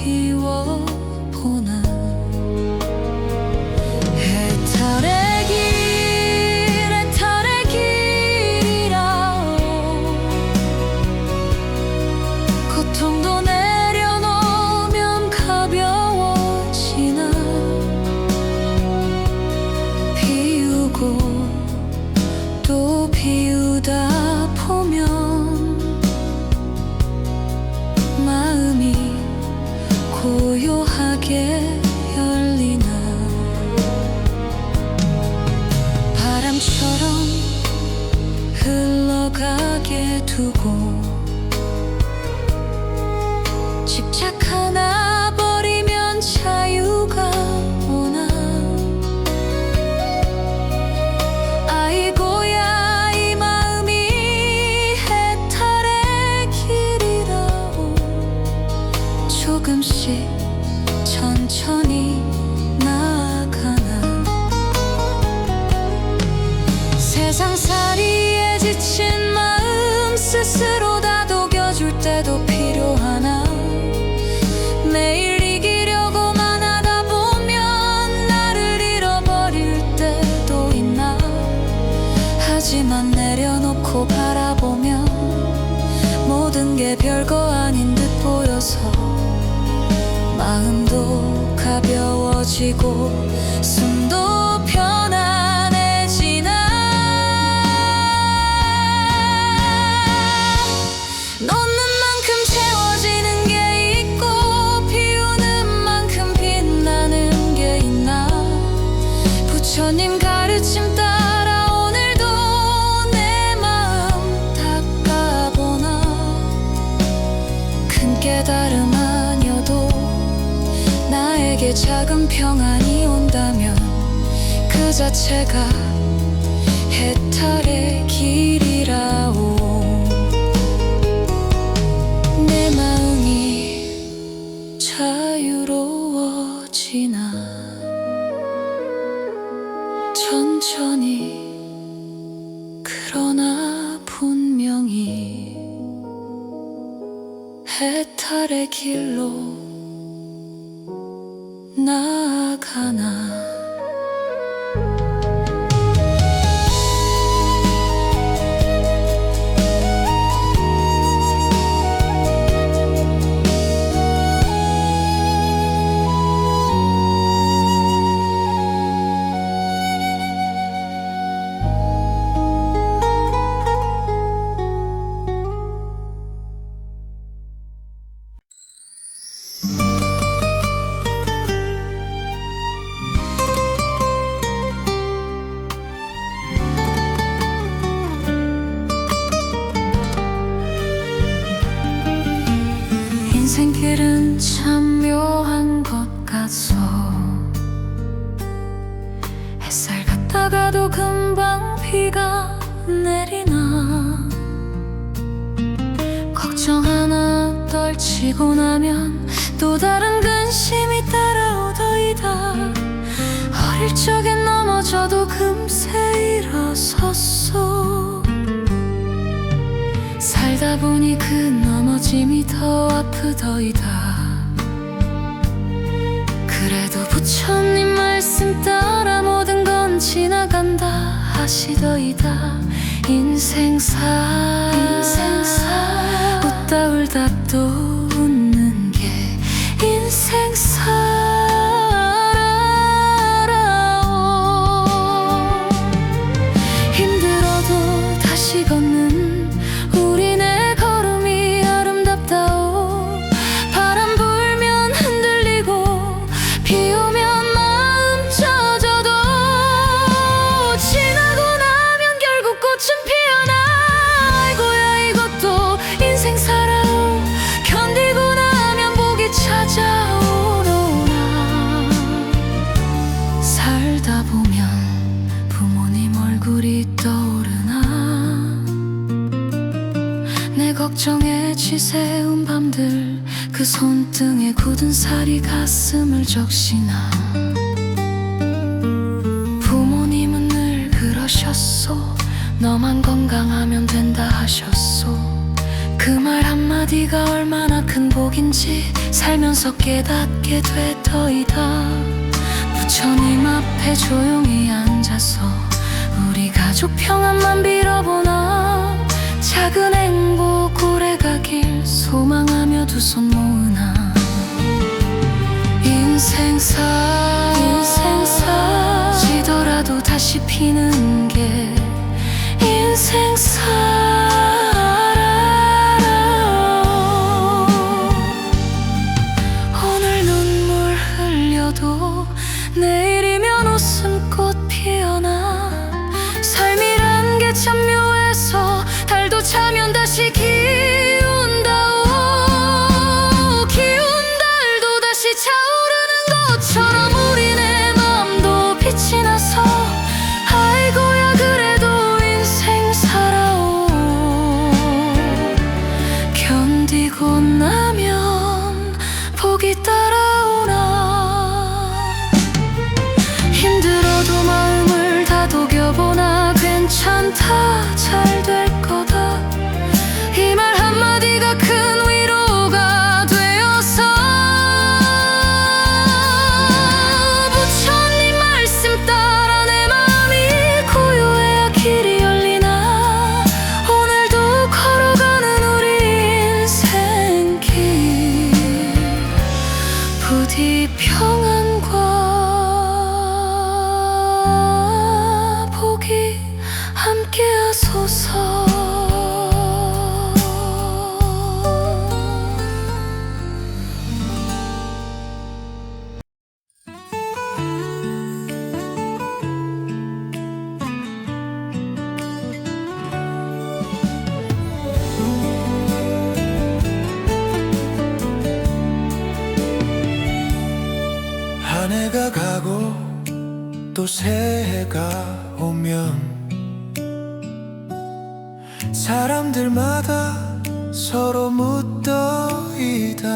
비워보는 해탈의 길이라오. 고통도 내려놓으면 가벼워지나. 비우고 또 비우다 보면 마음이 고요하게 열리나. 바람처럼 흘러가게 두고 집착 하나 버리면 자유가 오나. 아이고야 이 마음이 해탈의 길이라오. 조금씩 천천히 나아가나. 세상살이에 지친 마음 스스로 다독여줄 때도 필요하나. 매일 이기려고만 하다 보면 나를 잃어버릴 때도 있나. 하지만 내려놓고 바라보면 모든 게 별거 아닌 듯 보여서 마음도 가벼워지고 숨도 편안해지나. 놓는 만큼 채워지는 게 있고 비우는 만큼 빛나는 게 있나. 부처님 가르침 따라 오늘도 내 마음 닦아보나. 큰 깨달음 아니어도 나에게 작은 평안이 온다면 그 자체가 해탈의 길이라오. 내 마음이 자유로워지나. 천천히 그러나 분명히 해탈의 길로 나아가나. 인생길은 참 묘한 것 같소. 햇살 같다가도 금방 비가 내리나. 걱정 하나 떨치고 나면 또 다른 근심이 따라오더이다. 어릴 적엔 넘어져도 금세 일어섰소. 살다 보니 그 넘어짐이 더 아프더이다. 그래도 부처님 말씀 따라 모든 건 지나간다 하시더이다. 인생사 웃다 울다 또 웃는 게 인생사라오. 힘들어도 다시 걷는 우리네 걸음이 아름답다오. 바람 불면 흔들리고 비 오면 마음 젖어도 지나고 나면 결국 꽃은 피어나. 아이고야 이것도 인생사라오. 견디고 나면 복이 찾아오로라. 살다 보면 부모님 얼굴이 떠오르나. 내 걱정에 지새운 밤들 그 손등에 굳은 살이 가슴을 적시나. 부모님은 늘 그러셨소. 너만 건강하면 된다 하셨소. 그 말 한마디가 얼마나 큰 복인지 살면서 깨닫게 되더이다. 부처님 앞에 조용히 앉아서 우리 가족 평안만 빌어보나. 작은 행복 오래가길 소망하며 두 손 모으나. 인생사 지더라도 다시 피는 게 인생사. 오늘 눈물 흘려도 내일이면 웃음꽃 피어나. 삶이란 게 참 묘해서 달도 차면 다시 기운다오. 기운 달도 다시 차오르는 것처럼 우리네 마음도 빛이 나서 아이고야 그래도 인생 살아오. 견디고 나면 복이 따라오나. 힘들어도 마음을 다독여보나. 괜찮다 잘 될 거다. 이 말 한마디가 큰 위로가 되어서 부처님 말씀 따라 내 마음이 고요해야 길이 열리나. 오늘도 걸어가는 우리 인생길 부디 평안과 복이 함께하소서. 한 해가 가고 또 새해가 오면 사람들마다 서로 묻더이다.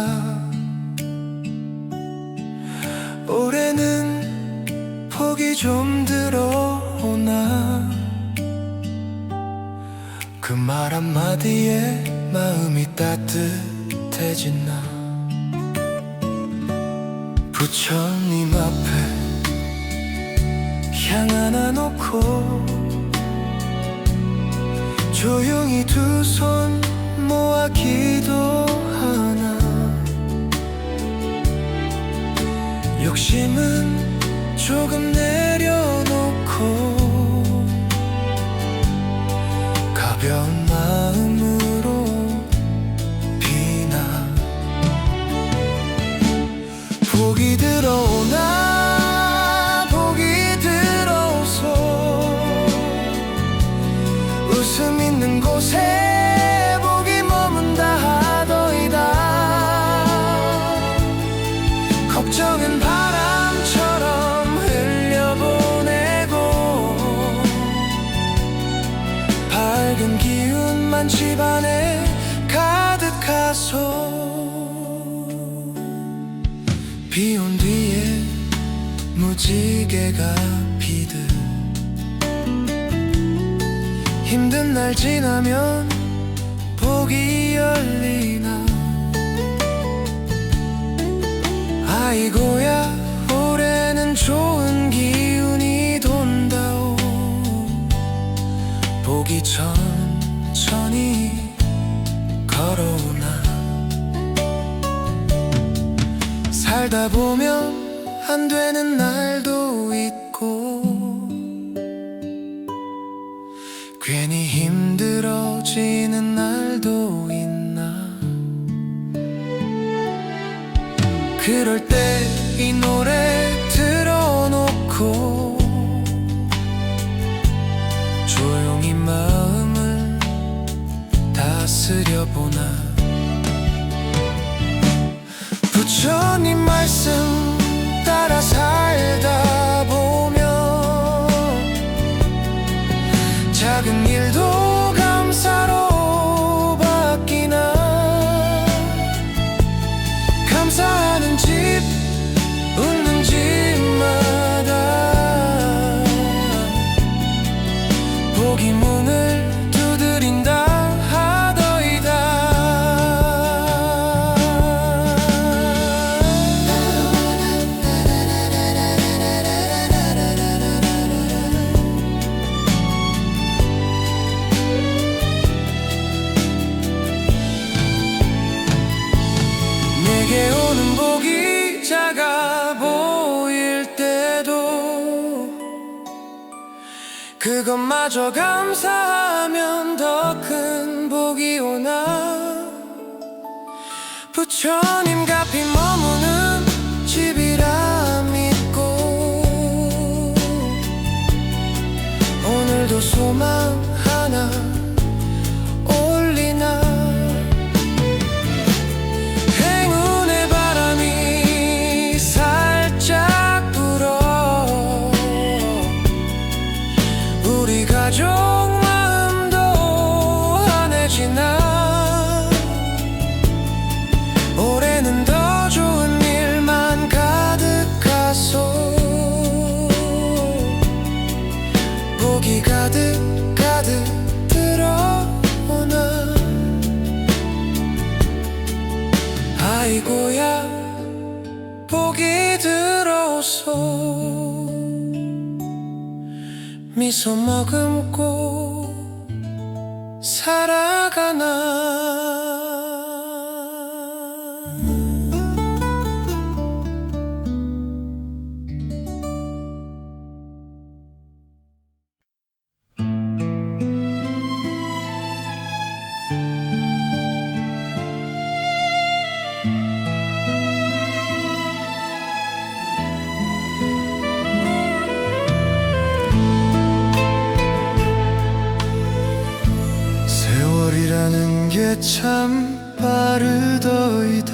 올해는 복이 좀 들어오나. 그 말 한마디에 마음이 따뜻해진 나. 부처님 앞에 향 하나 놓고 조용히 두 손 모아 기도하나. 욕심은 조금 내려놓고 가벼운 마음으로 비나. 복이 들어오나. 복이 들어오소. 웃음 있는 곳에 복이 머문다 하더이다. 걱정은 바람처럼 흘려보내고 밝은 기운만 집안에 가득하소. 비 온 뒤에 무지개가 피듯 힘든 날 지나면 복이 열리나. 아이고야 올해는 좋은 기운이 돈다오. 복이 천천히 걸어오나. 살다 보면 안 되는 날도 있고 괜히 힘들어지는 날도 있나. 그럴 때 이 노래 틀어놓고 조용히 마음을 다스려보나. 부처님 말씀 따라 살다 보면 작은 일도 감사로 바뀌나. 감사하는 집 웃는 집마다 복이 문을 두드린다 하더이다. 작아 보일 때도 그것마저 감사하면 더 큰 복이 오나. 부처님 값이 머무는 집이라 믿고 오늘도 소망 하나 올리나. 행운의 바람이 살짝 불어 우리 가족 마음도 환해지나. 올해는 더 좋은 일만 가득하소. 복이 가득 가득 들어오나. 아이고야 복이 들어오소. 미소 머금고 살아가나. 세월이라는 게 참 빠르더이다.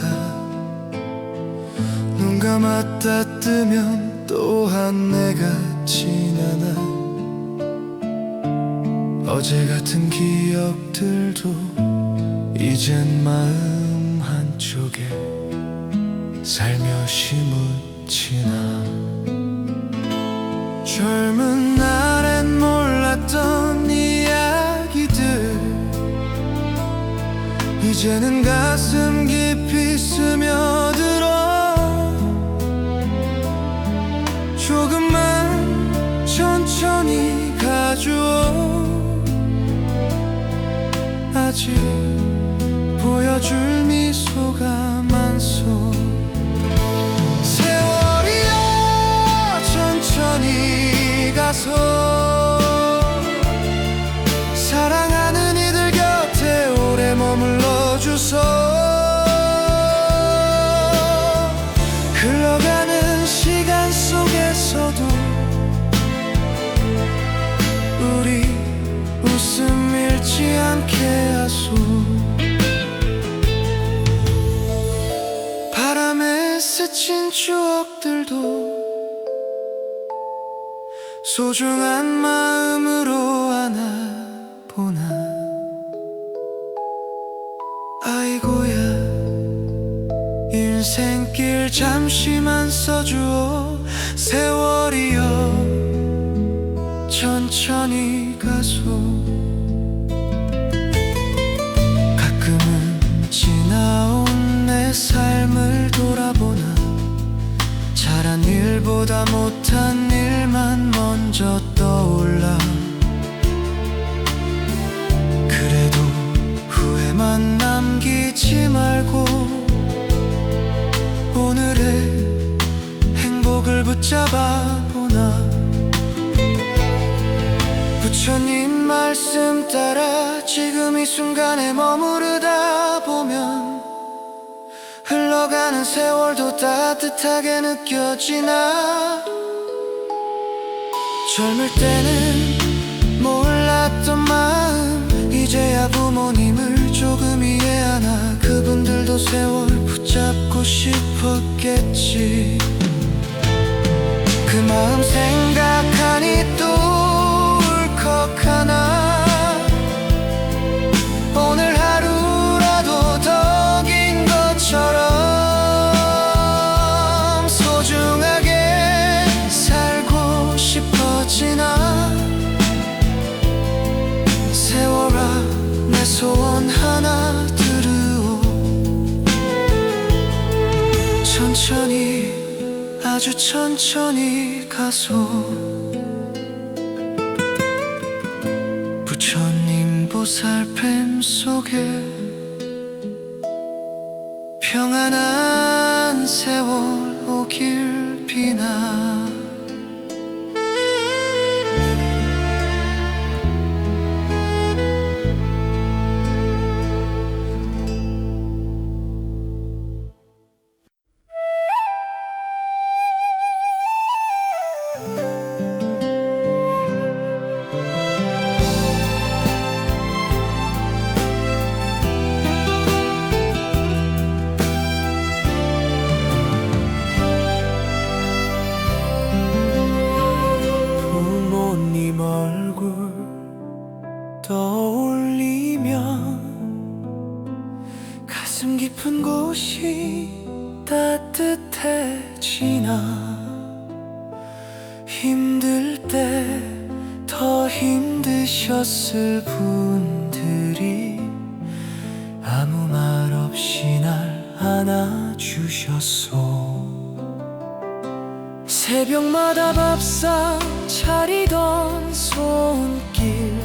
눈 감았다 뜨면 또한 내가 지나나. 어제 같은 기억들도 이젠 마음 한쪽에 살며시 묻히나. 젊은 날엔 몰랐던 이야기들 이제는 가슴 깊이 스며들어. 조금만 천천히 가주오. 아직 보여줄 미소가 많소. 세월이여 천천히 가소. 사랑하는 이들 곁에 오래 머물러 주소. 흘러가는 시간 속에서도 우리 웃음 잃지 않게 하소. 바람에 스친 추억들도 소중한 마음으로 안아보나. 아이고야 인생길 잠시만 써주오. 세월이여 천천히 가소. 가끔은 지나온 내 삶을 돌아보나. 잘한 일보다 못한 일만 먼저 떠올라. 그래도 후회만 남기지 말고 오늘의 행복을 붙잡아 보나. 부처님 말씀 따라 지금 이 순간에 머무르다 보면 흘러가는 세월도 따뜻하게 느껴지나. 젊을 때는 몰랐던 마음 이제야 부모님을 조금 이해하나. 그분들도 세월 붙잡고 싶었겠지. 그 마음 생각하니 또 울컥하나. 오늘 하루라도 더 긴 것처럼 소중하게 살고 싶어지나. 세월아 내 소원 하나 들으오. 천천히 아주 천천히 가소. 부처님 보살핌 속에 평안한 세월 오길 비나 부모님 얼굴 떠올리면 가슴 깊은 곳이 따뜻해지나 힘들 때 더 힘드셨을 분들이 아무 말 없이 날 안아주셨소. 새벽마다 밥상 차리던 손길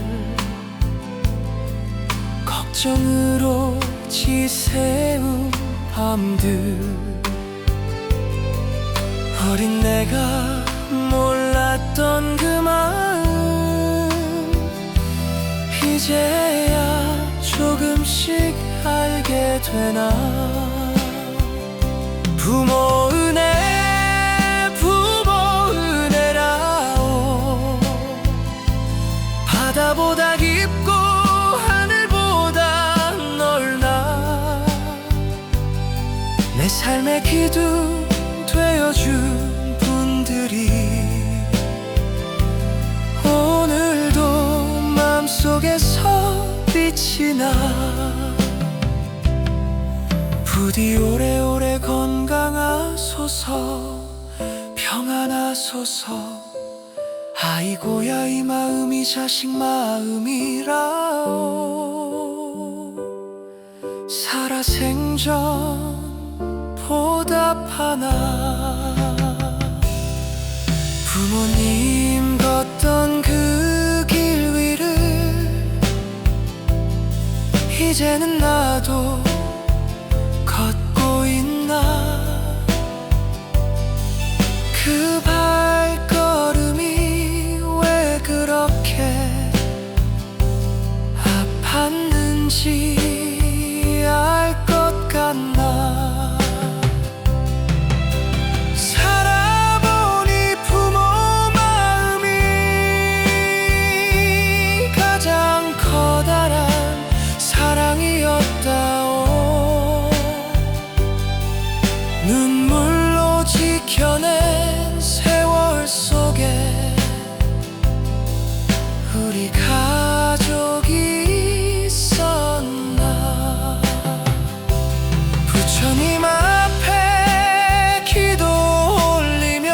걱정으로 지새운 밤들 어린 내가 몰랐던 그 마음 이제야 조금씩 알게 되나 부모 은혜라오 바다보다 깊고 하늘보다 넓나 내 삶의 기둥 되어준 분들이 오늘도 마음속에서 빛이 나 부디 오래오래 건강하소서 평안하소서 아이고야 이 마음이 자식 마음이라오 살아생전 보답하나 부모님 걷던 그 길 위를 이제는 나도 걷고 있나 그 발걸음이 왜 그렇게 아팠는지 알 것 같나 살아보니 부모 마음이 가장 커다란 사랑이었다오 눈물로 지켜낸 세월 속에 우리 가족이 있었나 부처님 앞에 기도 올리며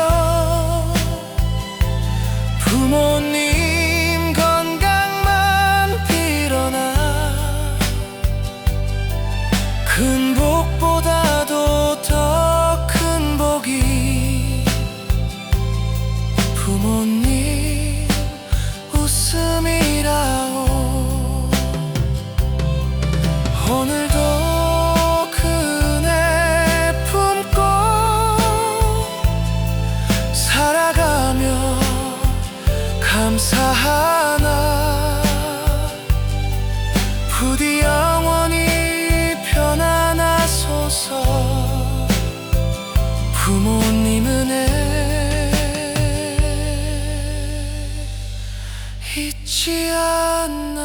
부모님 건강만 빌어나 큰 복보다도 더 큰 복이 부모님 웃음이라오 오늘도 그 은혜 품고 살아가며 감사하나 부디 영원히 편안하소서 부모님 은혜 잊지 않나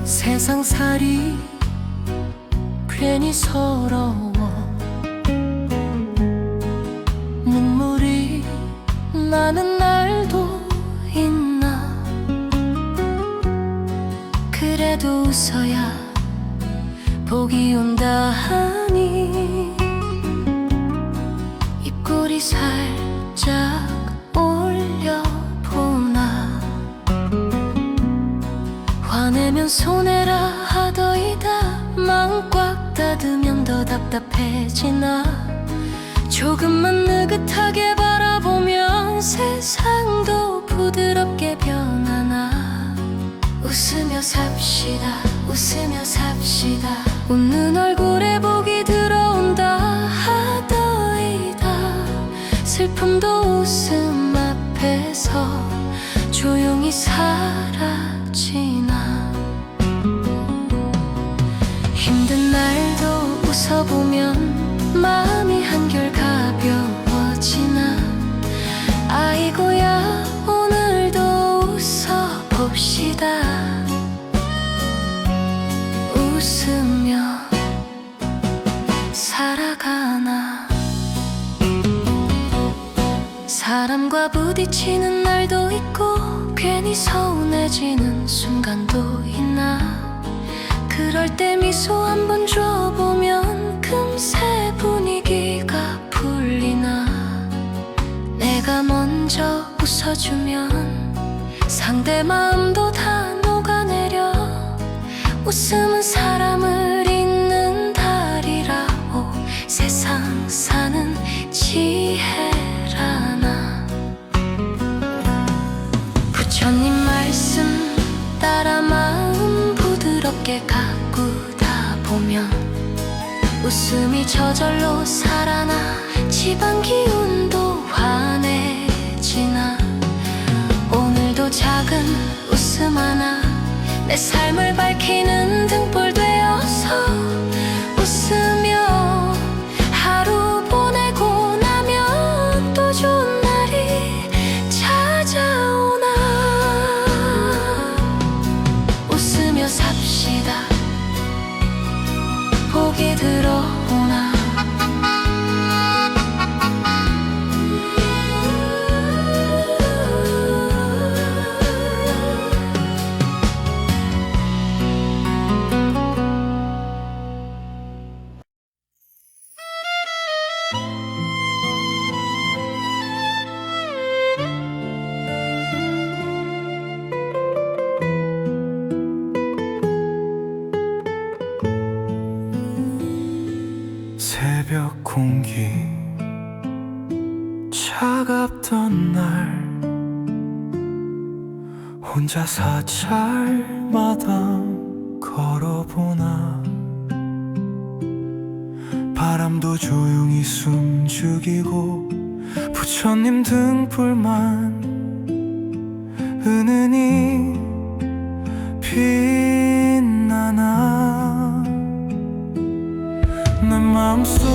세상살이 괜히 서러워 눈물이 나는 날도 있나 그래도 웃어야 복이 온다 하니 입 얼굴이 살짝 올려보나. 화내면 손해라 하더이다. 마음 꽉 닫으면 더 답답해지나. 조금만 느긋하게 바라보면 세상도 부드럽게 변하나. 웃으며 삽시다, 웃으며 삽시다. 웃는 얼굴에 복이 들어온다 하더이다. 슬픔도 웃음 앞에서 조용히 사라지나. 힘든 날도 웃어보면 마음이 한결 가벼워지나. 아이고야 오늘도 웃어봅시다. 웃으며 살아가나. 사람과 부딪히는 날도 있고 괜히 서운해지는 순간도 있나. 그럴 때 미소 한번 줘보면 금세 분위기가 풀리나. 내가 먼저 웃어주면 상대 마음도 다 녹아내려. 웃음은 사람을 잇는 달이라고. 세상 사는 지혜라나. 부처님 말씀 따라 마음 부드럽게 가꾸다 보면 웃음이 저절로 살아나. 집안 기운도 환해지나. 오늘도 작은 웃음 하나 내 삶을 밝히는 등불 되어서 웃으며 하루 보내고 나면 또 좋은 날이 찾아오나. 웃으며 삽시다. 복이 들어오나. 새벽 공기 차갑던 날 혼자 사찰마당 걸어보나. 바람도 조용히 숨죽이고 부처님 등불만 은은히 빛나나. 내 마음속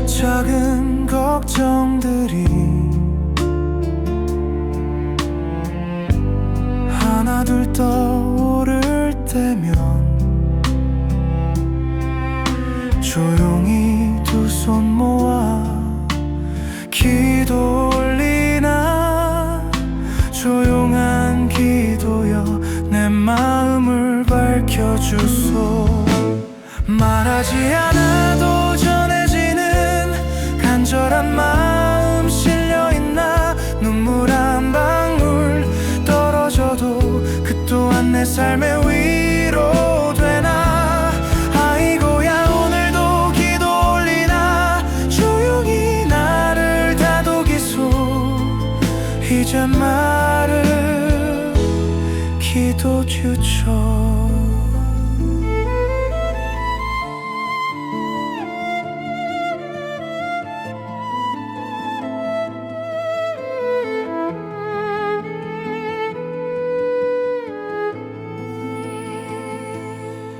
작은 걱정들이 하나둘 떠오를 때면 조용히 두 손 모아 기도 올리나. 조용한 기도여 내 마음을 밝혀주소. 말하지 않아도 전해지는 간절한 마음 실려있나. 눈물 한 방울 떨어져도 그 또한 내 삶의 위로되나. 아이고야 오늘도 기도 올리나. 조용히 나를 다독이소. 이제 말을 기도 주죠.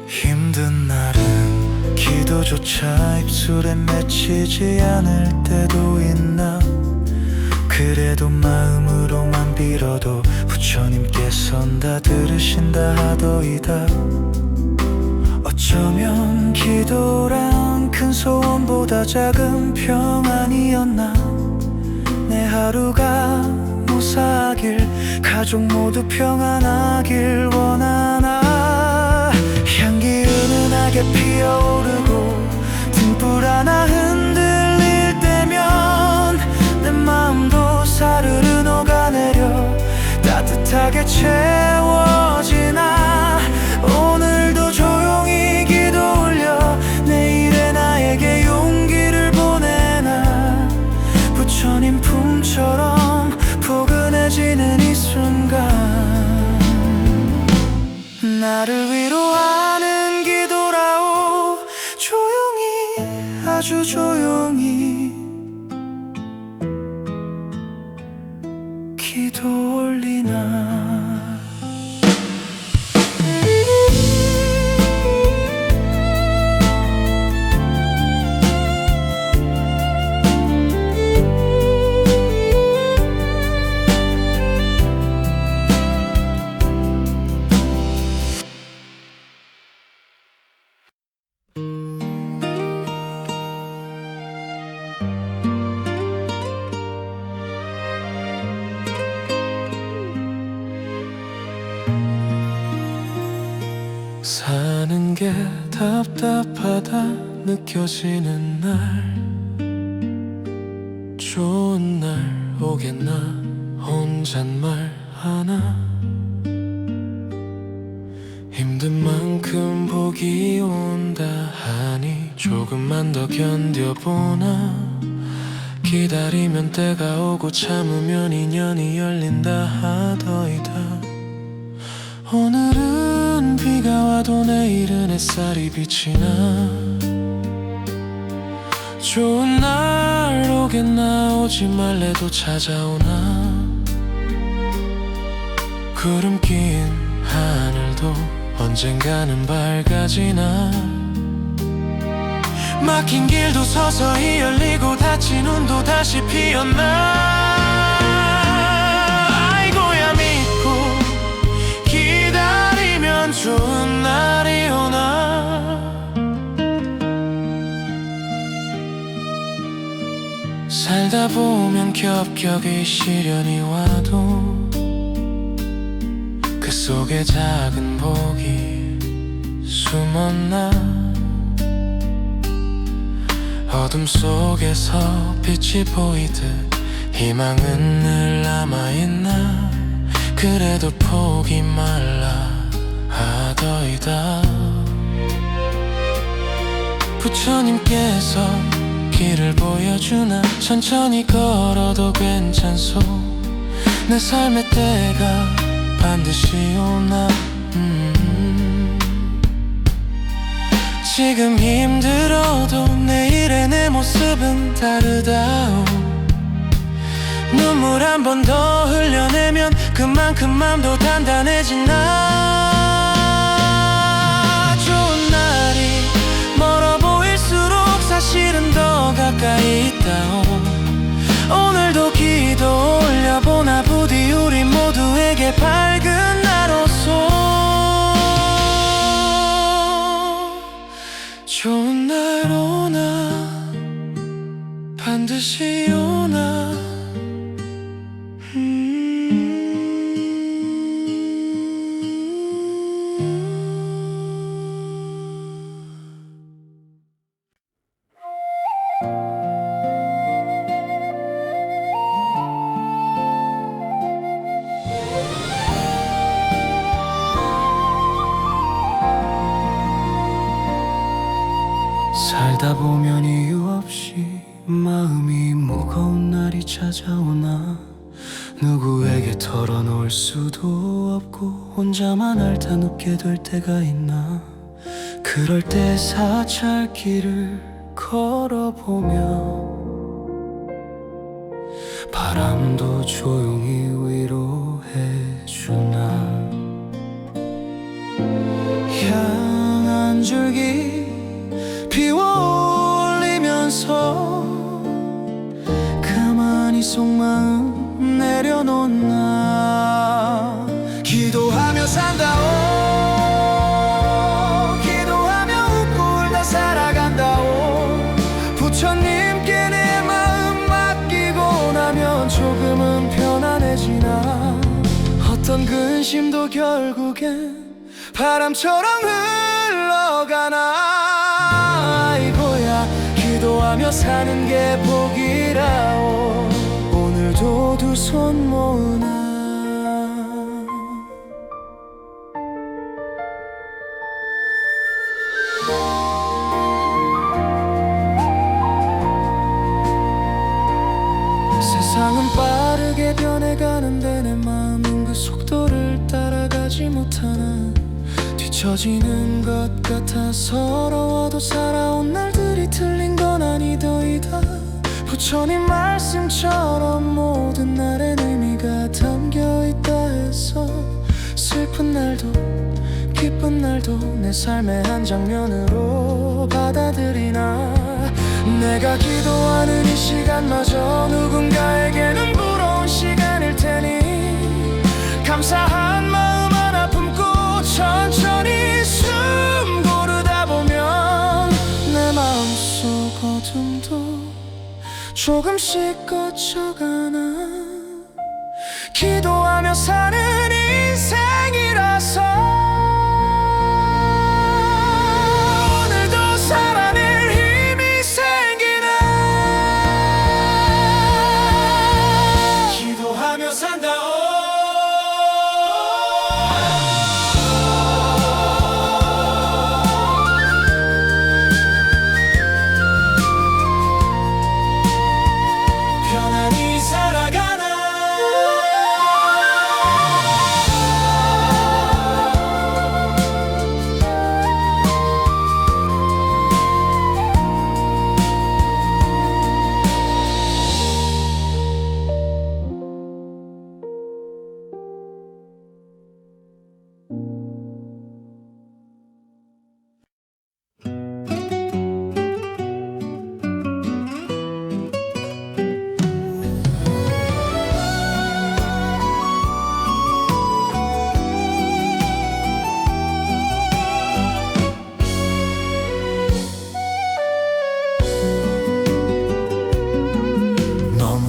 힘든 날은 기도조차 입술에 맺히지 않을 때도 있나. 그래도 마음으로만 빌어도 부처님께선 다 들으신다 하더이다. 어쩌면 기도란 큰 소원보다 작은 평안이었나. 내 하루가 무사하길 가족 모두 평안하길 원하나. 향기 은은하게 피어오르고 등불 하나 흔들릴 때면 소소하게 채워지나. 오늘도 조용히 기도 올려 내일의 나에게 용기를 보내나. 부처님 품처럼 포근해지는 이 순간, 나를 위로하는 기도라오. 조용히, 아주 조용히 기도 올리나. 사는 게 답답하다 느껴지는 날, 좋은 날 오겠나 혼잣말 하나. 힘든 만큼 복이 온다 하니 조금만 더 견뎌보나. 기다리면 때가 오고 참으면 인연이 열린다 하더이다. 오늘은 비가 와도 내일은 햇살이 비치나. 좋은 날 오겠나 오지 말래도 찾아오나. 구름 낀 하늘도 언젠가는 밝아지나. 막힌 길도 서서히 열리고 닫힌 눈도 다시 피었나. 아이고야 믿고 기다리면 좋은 날이 오나. 살다 보면 겹겹이 시련이 와도 그 속에 작은 복이 숨었나. 어둠 속에서 빛이 보이듯 희망은 늘 남아있나. 그래도 포기 말라 하더이다. 부처님께서 길을 보여주나. 천천히 걸어도 괜찮소. 내 삶의 때가 반드시 오나. 지금 힘들어도 내일의 내 모습은 다르다오. 눈물 한 번 더 흘려내면 그만큼 맘도 단단해지나. 좋은 날이 멀어 보일수록 사실은 더 가까이 있다오. 오늘도 기도 올려보나. 부디 우리 모두에게 밝은 날 오소. 좋은 날 오나 반드시 오나. 살다 보면 이유 없이 마음이 무거운 날이 찾아오나. 누구에게 털어놓을 수도 없고 혼자만 앓다 눕게 될 때가 있나. 그럴 때 사찰길을 걸어보며 바람도 조용히 위로해주나. 향한 줄기 피어올리면서 가만히 속마음 내려놓나. 기도하며 산다오. 기도하며 웃고 울다 살아간다오. 부처님께 내 마음 맡기고 나면 조금은 편안해지나. 어떤 근심도 결국엔 바람처럼 흘러가나. 아이고야 기도하며 사는 게 복이라오. 오늘도 두 손 모으나. 세상은 빠르게 변해가는데 내 마음은 그 속도를 따라가지 못하나 뒤처지는 것 같아 서러워도 살아온 날들이 틀린 건 아니더이다. 부처님 말씀처럼 모든 날엔 의미가 담겨있다 해서 슬픈 날도 기쁜 날도 내 삶의 한 장면으로 받아들이나. 내가 기도하는 이 시간마저 누군가에게는 부러운 시간일 테니 감사한 마음 하나 품고 천천히 숨 고르다 보면 내 마음속 어둠도 조금씩 꺼져가나. 기도하며 사는 인생이라서 오늘도 살아낼 힘이 생기네. 기도하며 산다. 편안히 살아가나.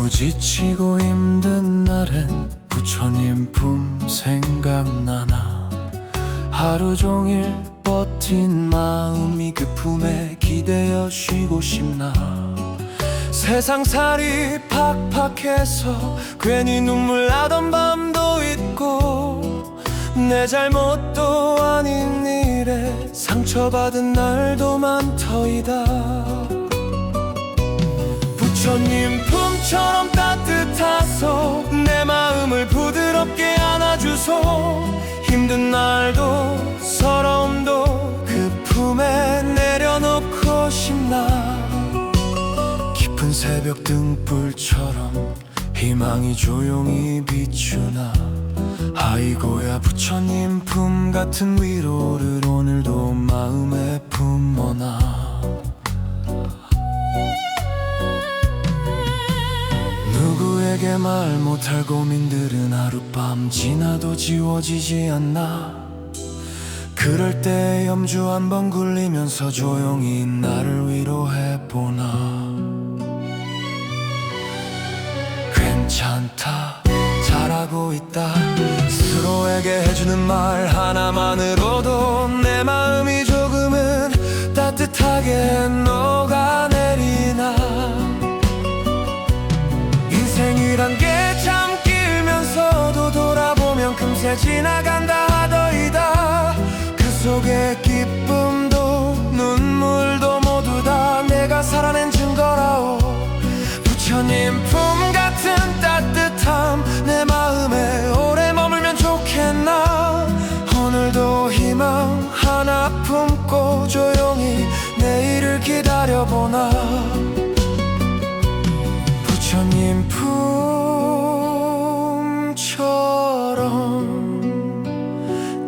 지치고 힘든 날엔 부처님 품 생각나나. 하루 종일 버틴 마음이 그 품에 기대어 쉬고 싶나. 세상살이 팍팍해서 괜히 눈물 나던 밤도 있고 내 잘못도 아닌 일에 상처받은 날도 많더이다. 부처님 품처럼 따뜻하소 내 마음을 부드럽게 안아주소. 힘든 날도 서러움도 그 품에 내려놓고 싶나. 깊은 새벽 등불처럼 희망이 조용히 비추나. 아이고야 부처님 품 같은 위로를 오늘도 마음에 품어나. 누구에게 말 못할 고민들은 하룻밤 지나도 지워지지 않나. 그럴 때 염주 한번 굴리면서 조용히 나를 위로해보나. 괜찮다 잘하고 있다 스스로에게 해주는 말 하나만으로도 내 마음이 조금은 따뜻하게 녹아내리나. 인생이란 게 참 길면서도 돌아보면 금세 지나간다 하더이다. 그 속에 기쁨도 눈물도 모두 다 내가 살아낸 증거라오. 부처님 품 같은 따뜻함 내 마음에 오래 머물면 좋겠나. 오늘도 희망 하나 품고 조용히 내일을 기다려보나. 부처님 품처럼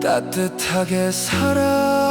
따뜻하게 살아